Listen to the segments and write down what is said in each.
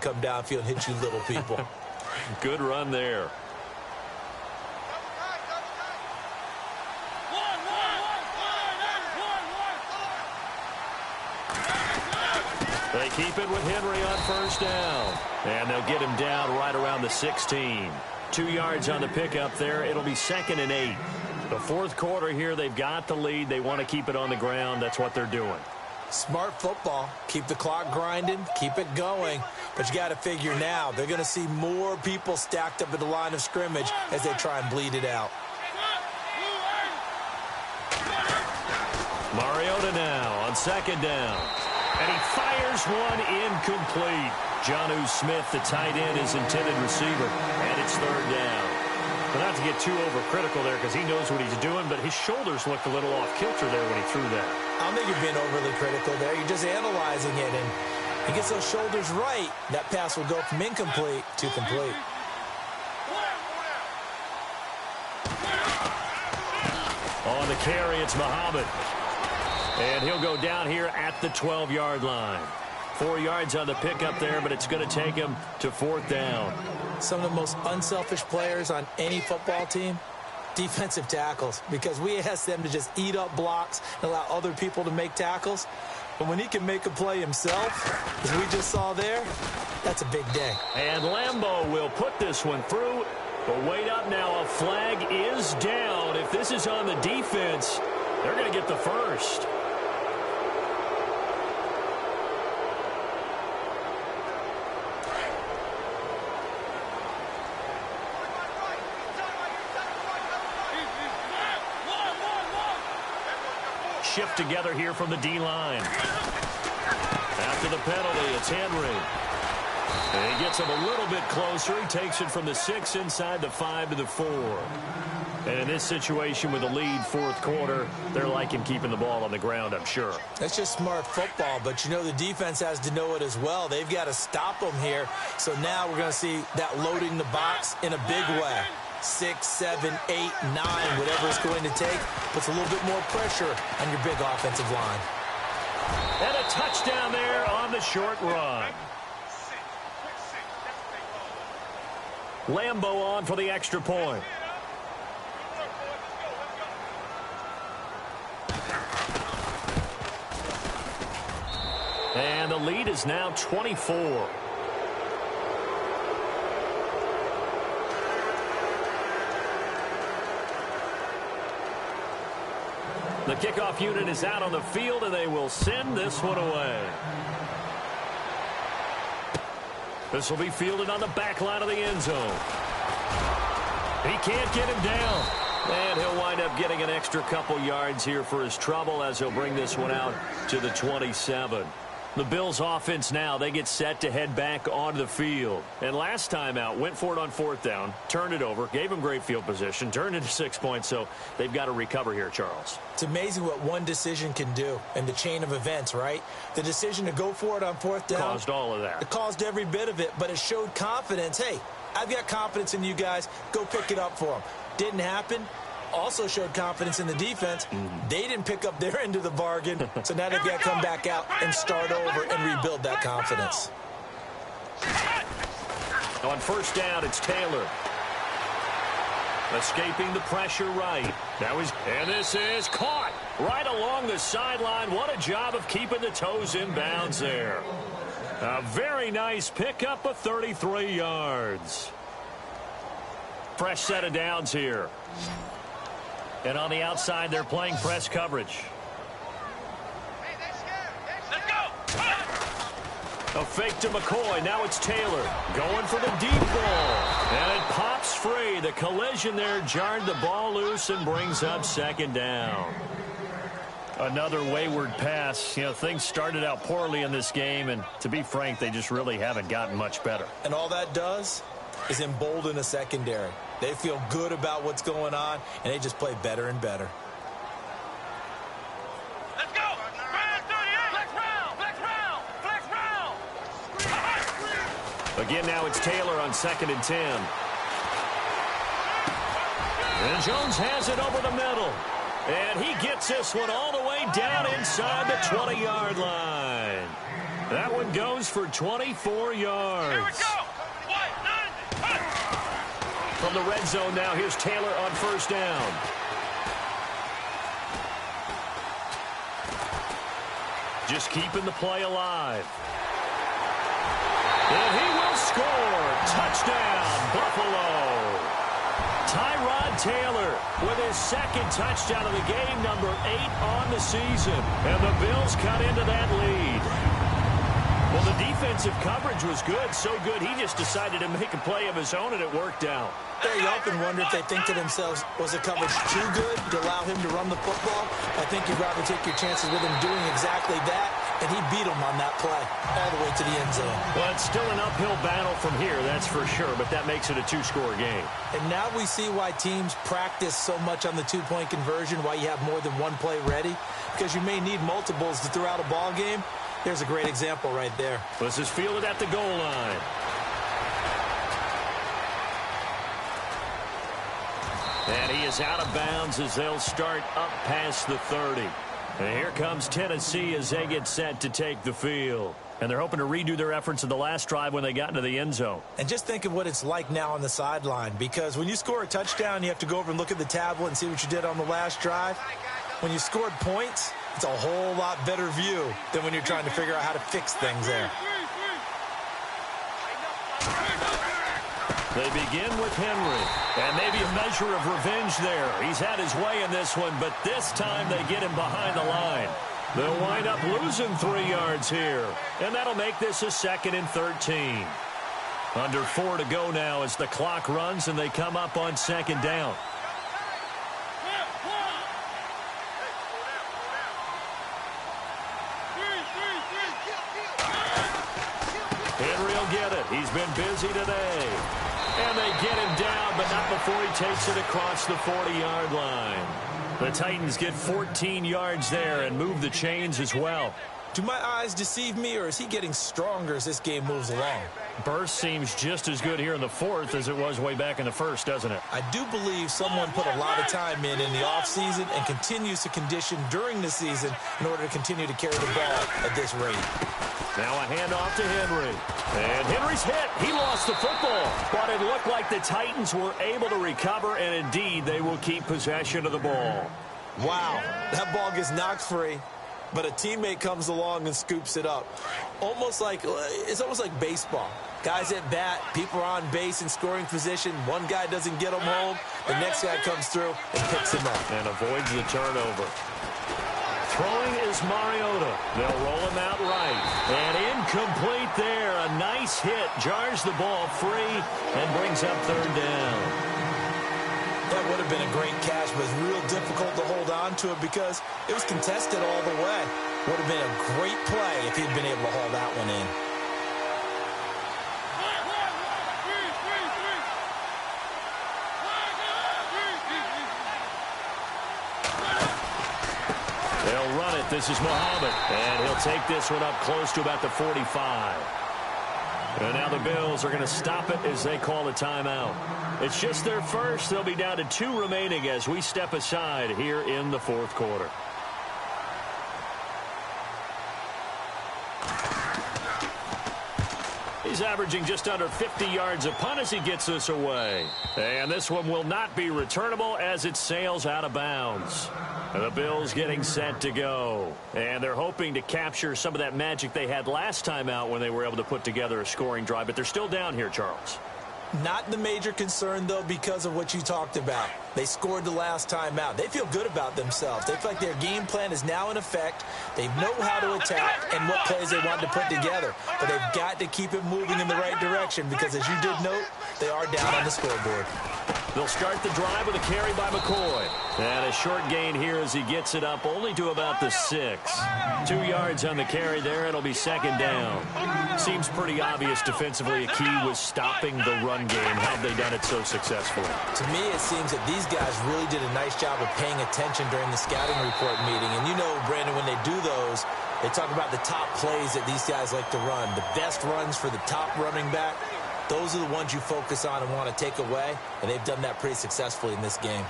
come downfield and hit you little people. Good run there. They keep it with Henry on first down. And they'll get him down right around the 16. 2 yards on the pickup there. It'll be 2nd and 8. The fourth quarter here, they've got the lead. They want to keep it on the ground. That's what they're doing. Smart football. Keep the clock grinding. Keep it going. But you got to figure now, they're going to see more people stacked up at the line of scrimmage as they try and bleed it out. Mariota now on 2nd down. And he fires one incomplete. Jonnu Smith, the tight end, is intended receiver. And it's 3rd down. But not to get too overcritical there because he knows what he's doing, but his shoulders looked a little off-kilter there when he threw that. I don't think you're being overly critical there. You're just analyzing it, and he gets those shoulders right. That pass will go from incomplete to complete. On the carry, it's Muhammad. And he'll go down here at the 12-yard line. 4 yards on the pickup there, but it's going to take him to 4th down. Some of the most unselfish players on any football team, defensive tackles, because we ask them to just eat up blocks and allow other people to make tackles. But when he can make a play himself, as we just saw there, that's a big day. And Lambeau will put this one through. But wait up now, a flag is down. If this is on the defense, they're going to get the first. Shift together here from the D-line. After the penalty, it's Henry. And he gets him a little bit closer. He takes it from the 6 inside the 5 to the 4. And in this situation with the lead, fourth quarter, they're liking keeping the ball on the ground, I'm sure. That's just smart football, but you know the defense has to know it as well. They've got to stop them here. So now we're going to see that loading the box in a big way. 6, 7, 8, 9, whatever it's going to take, puts a little bit more pressure on your big offensive line. And a touchdown there on the short run. Lambeau on for the extra point. And the lead is now 24. The kickoff unit is out on the field, and they will send this one away. This will be fielded on the back line of the end zone. He can't get him down. And he'll wind up getting an extra couple yards here for his trouble as he'll bring this one out to the 27. The Bills offense now, they get set to head back onto the field. And last time out, went for it on 4th down, turned it over, gave him great field position, turned it to 6 points, so they've got to recover here, Charles. It's amazing what one decision can do in the chain of events, right? The decision to go for it on 4th down. Caused all of that. It caused every bit of it, but it showed confidence. Hey, I've got confidence in you guys. Go pick it up for them. Didn't happen. Also showed confidence in the defense. They didn't pick up their end of the bargain, so now they've got to come back out and start over and rebuild that confidence. On 1st down, it's Taylor. Escaping the pressure right. And this is caught right along the sideline. What a job of keeping the toes in bounds there. A very nice pickup of 33 yards. Fresh set of downs here. And on the outside, they're playing press coverage. A fake to McCoy. Now it's Taylor going for the deep ball. And it pops free. The collision there jarred the ball loose and brings up 2nd down. Another wayward pass. You know, things started out poorly in this game, and to be frank, they just really haven't gotten much better. And all that does is embolden a secondary. They feel good about what's going on, and they just play better and better. Let's go! Flex round! Again, now it's Taylor on 2nd and 10. And Jones has it over the middle. And he gets this one all the way down inside the 20-yard line. That one goes for 24 yards. Here we go. From the red zone now, here's Taylor on first down. Just keeping the play alive. And he will score. Touchdown, Buffalo. Tyrod Taylor with his second touchdown of the game, number 8 on the season. And the Bills cut into that lead. Well, the defensive coverage was good, so good he just decided to make a play of his own, and it worked out. You often wonder if they think to themselves, was the coverage too good to allow him to run the football? I think you'd rather take your chances with him doing exactly that, and he beat him on that play all the way to the end zone. Well, it's still an uphill battle from here, that's for sure, but that makes it a two-score game. And now we see why teams practice so much on the two-point conversion, why you have more than one play ready, because you may need multiples to throw out a ball game. There's a great example right there. This is fielded at the goal line. And he is out of bounds as they'll start up past the 30. And here comes Tennessee as they get set to take the field. And they're hoping to redo their efforts in the last drive when they got into the end zone. And just think of what it's like now on the sideline, because when you score a touchdown, you have to go over and look at the tablet and see what you did on the last drive. When you scored points, it's a whole lot better view than when you're trying to figure out how to fix things there. They begin with Henry, and maybe a measure of revenge there. He's had his way in this one, but this time they get him behind the line. They'll wind up losing 3 yards here, and that'll make this a 2nd and 13. Under 4 to go now as the clock runs, and they come up on 2nd down. Henry will get it. He's been busy today. And they get him down, but not before he takes it across the 40-yard line. The Titans get 14 yards there and move the chains as well. Do my eyes deceive me, or is he getting stronger as this game moves along? Burst seems just as good here in the 4th as it was way back in the 1st, doesn't it? I do believe someone put a lot of time in the offseason and continues to condition during the season in order to continue to carry the ball at this rate. Now a handoff to Henry. And Henry's hit. He lost the football. But it looked like the Titans were able to recover, and indeed they will keep possession of the ball. Wow, that ball gets knocked free, but a teammate comes along and scoops it up. It's almost like baseball. Guys at bat, people are on base in scoring position. One guy doesn't get him home. The next guy comes through and picks him up. And avoids the turnover. Throwing is Mariota. They'll roll him out right. And incomplete there. A nice hit. Jars the ball free and brings up 3rd down. That would have been a great catch, but it's real difficult to hold on to it because it was contested all the way. Would have been a great play if he'd been able to haul that one in. They'll run it. This is Muhammad. And he'll take this one up close to about the 45. And now the Bills are going to stop it as they call a timeout. It's just their first. They'll be down to 2 remaining as we step aside here in the 4th quarter. He's averaging just under 50 yards a punt as he gets this away. And this one will not be returnable as it sails out of bounds. And the Bills getting set to go. And they're hoping to capture some of that magic they had last time out when they were able to put together a scoring drive. But they're still down here, Charles. Not the major concern, though, because of what you talked about. They scored the last time out. They feel good about themselves. They feel like their game plan is now in effect. They know how to attack and what plays they want to put together. But they've got to keep it moving in the right direction because, as you did note, they are down on the scoreboard. They'll start the drive with a carry by McCoy. And a short gain here as he gets it up only to about the 6. 2 yards on the carry there. It'll be 2nd down. Seems pretty obvious defensively a key was stopping the run game. How have they done it so successfully? To me, it seems that these guys really did a nice job of paying attention during the scouting report meeting. And you know, Brandon, when they do those, they talk about the top plays that these guys like to run. The best runs for the top running back. Those are the ones you focus on and want to take away, and they've done that pretty successfully in this game.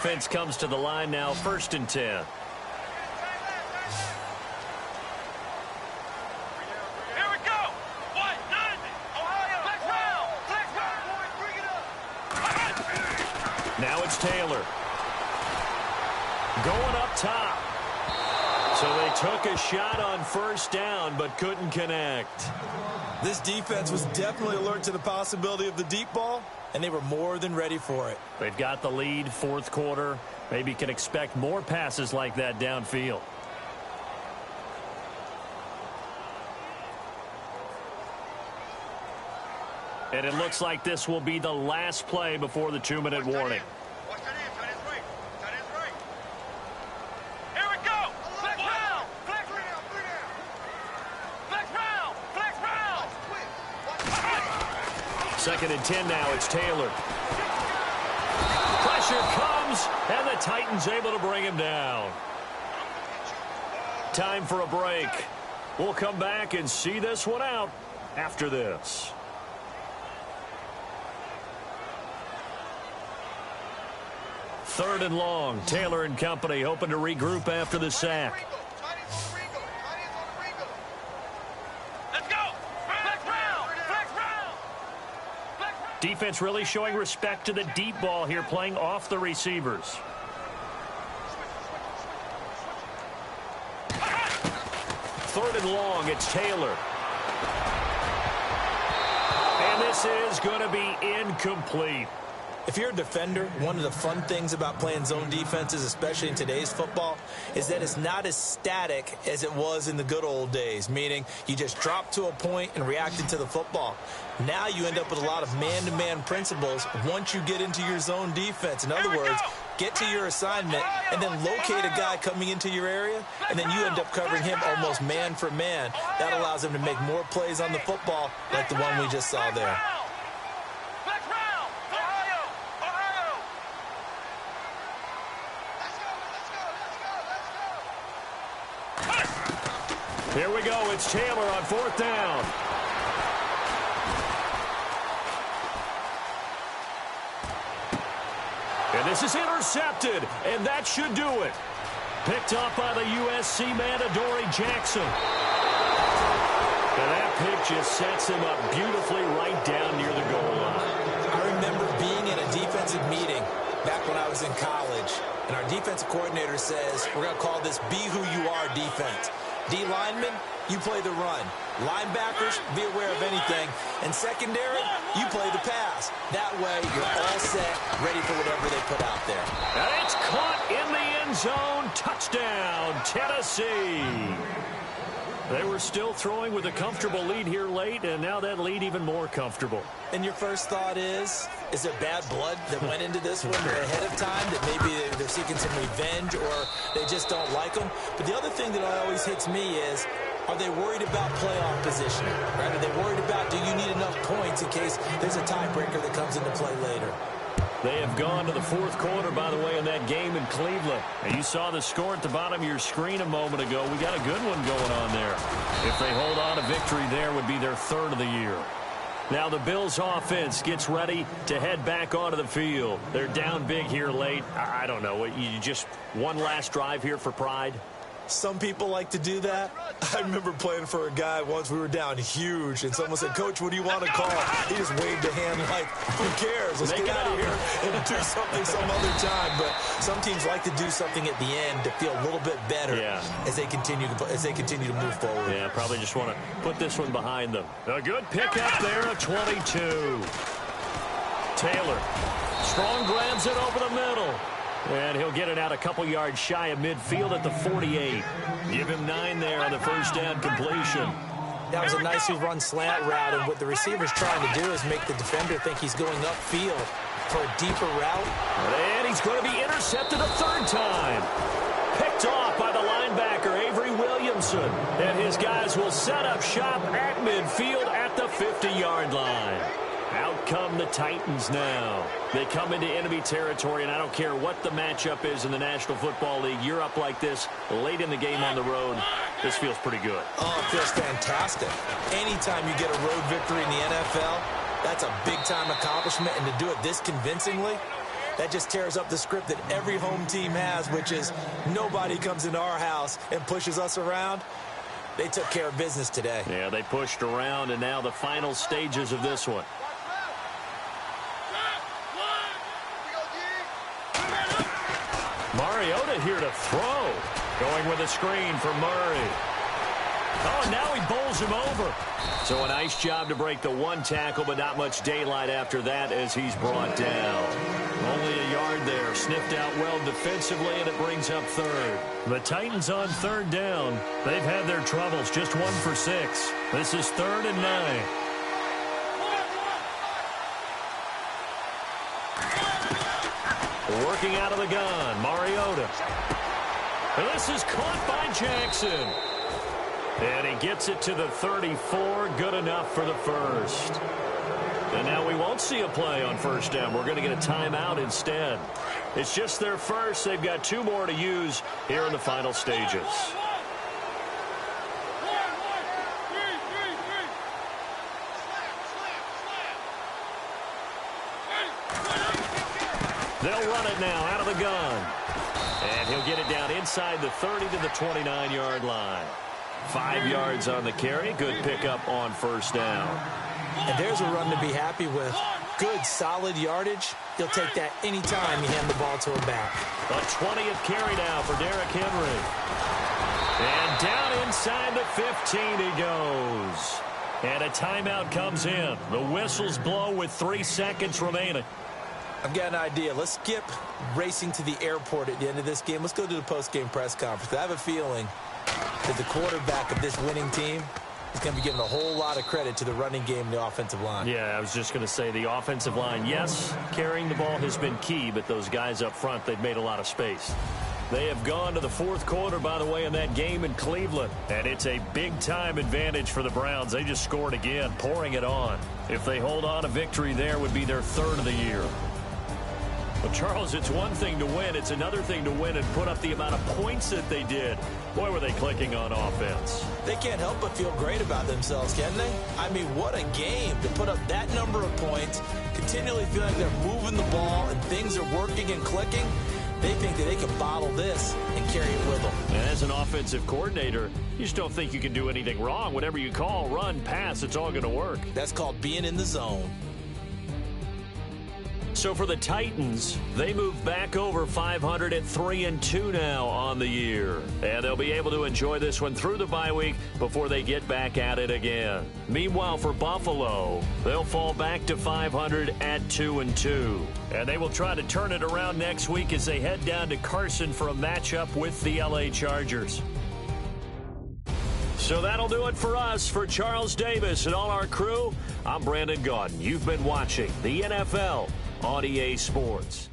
offense comes to the line now, 1st and 10. Here we go. What? 90. Ohio. Flex round. Boys, bring it up. Now it's Taylor. Going up top. So they took a shot on 1st down, but couldn't connect. This defense was definitely alert to the possibility of the deep ball, and they were more than ready for it. They've got the lead, 4th quarter. Maybe can expect more passes like that downfield. And it looks like this will be the last play before the 2-minute warning. Watch that in. Tight end's right. Tight end's right. Here we go. Flex round. Flex round. Flex round. Flex round. 2nd and 10 now. It's Taylor. Pressure comes, and the Titans able to bring him down. Time for a break. We'll come back and see this one out after this. Third and long. Taylor and company hoping to regroup after the sack. Let's go. Flex round. Flex round. Defense really showing respect to the deep ball here, playing off the receivers. Third and long, it's Taylor. And this is going to be incomplete. If you're a defender, one of the fun things about playing zone defenses, especially in today's football, is that it's not as static as it was in the good old days, meaning you just dropped to a point and reacted to the football. Now you end up with a lot of man-to-man principles once you get into your zone defense. In other words, get to your assignment and then locate a guy coming into your area, and then you end up covering him almost man for man. That allows him to make more plays on the football like the one we just saw there. Here we go. It's Taylor on 4th down. And this is intercepted, and that should do it. Picked off by the USC man, Adoree Jackson. And that pick just sets him up beautifully right down near the goal line. I remember being in a defensive meeting back when I was in college, and our defensive coordinator says, we're going to call this Be Who You Are defense. D linemen, you play the run. Linebackers, be aware of anything. And secondary, you play the pass. That way, you're all set, ready for whatever they put out there. And it's caught in the end zone. Touchdown, Tennessee. They were still throwing with a comfortable lead here late, and now that lead even more comfortable. And your first thought is there bad blood that went into this one ahead of time, that maybe they're seeking some revenge or they just don't like them? But the other thing that always hits me is, are they worried about playoff positioning? Right? Are they worried about, do you need enough points in case there's a tiebreaker that comes into play later? They have gone to the 4th quarter, by the way, in that game in Cleveland. And you saw the score at the bottom of your screen a moment ago. We got a good one going on there. If they hold on to victory, there would be their 3rd of the year. Now the Bills offense gets ready to head back onto the field. They're down big here late. I don't know. You just one last drive here for pride? Some people like to do that. I remember playing for a guy once. We were down huge, and someone said, Coach, what do you want to call? He just waved a hand like, who cares? Let's get out of here and do something some other time. But some teams like to do something at the end to feel a little bit better as they continue to move forward. Yeah, probably just want to put this one behind them. A good pickup there at 22. Taylor. Strong grabs it over the middle. And he'll get it out a couple yards shy of midfield at the 48. Give him 9 there on the first down completion. That was a nicely run slant route, and what the receiver's trying to do is make the defender think he's going upfield for a deeper route. And he's going to be intercepted a 3rd time. Picked off by the linebacker, Avery Williamson. And his guys will set up shop at midfield at the 50-yard line. Out come the Titans now. They come into enemy territory, and I don't care what the matchup is in the National Football League. You're up like this late in the game on the road. This feels pretty good. Oh, it feels fantastic. Anytime you get a road victory in the NFL, that's a big-time accomplishment, and to do it this convincingly, That just tears up the script that every home team has, which is nobody comes into our house and pushes us around. They took care of business today. Yeah, they pushed around, and now the final stages of this one. Mariota here to throw. Going with a screen for Murray. Oh, and now he bowls him over. So a nice job to break the one tackle, but not much daylight after that as he's brought down. Only a yard there. Sniffed out well defensively, and it brings up third. The Titans on third down. They've had their troubles. Just 1 for 6. This is 3rd and 9. Working out of the gun, Mariota. And this is caught by Jackson. And he gets it to the 34. Good enough for the first. And now we won't see a play on first down. We're going to get a timeout instead. It's just their first. They've got 2 more to use here in the final stages. They'll run it now out of the gun. And he'll get it down inside the 30 to the 29-yard line. 5 yards on the carry. Good pickup on first down. And there's a run to be happy with. Good, solid yardage. He'll take that anytime you hand the ball to him back. A 20th carry now for Derrick Henry. And down inside the 15 he goes. And a timeout comes in. The whistles blow with 3 seconds remaining. I've got an idea. Let's skip racing to the airport at the end of this game. Let's go to the post-game press conference. I have a feeling that the quarterback of this winning team is going to be giving a whole lot of credit to the running game and the offensive line. Yeah, I was just going to say the offensive line, yes, carrying the ball has been key, but those guys up front, they've made a lot of space. They have gone to the 4th quarter, by the way, in that game in Cleveland. And it's a big-time advantage for the Browns. They just scored again, pouring it on. If they hold on, a victory there would be their 3rd of the year. Well, Charles, it's one thing to win. It's another thing to win and put up the amount of points that they did. Boy, were they clicking on offense. They can't help but feel great about themselves, can they? I mean, what a game to put up that number of points, continually feel like they're moving the ball and things are working and clicking. They think that they can bottle this and carry it with them. And as an offensive coordinator, you just don't think you can do anything wrong. Whatever you call, run, pass, it's all going to work. That's called being in the zone. So for the Titans, they move back over 500 at 3-2 now on the year. And they'll be able to enjoy this one through the bye week before they get back at it again. Meanwhile, for Buffalo, they'll fall back to 500 at 2-2. And they will try to turn it around next week as they head down to Carson for a matchup with the LA Chargers. So that'll do it for us. For Charles Davis and all our crew, I'm Brandon Gaudin. You've been watching the NFL on EA Sports.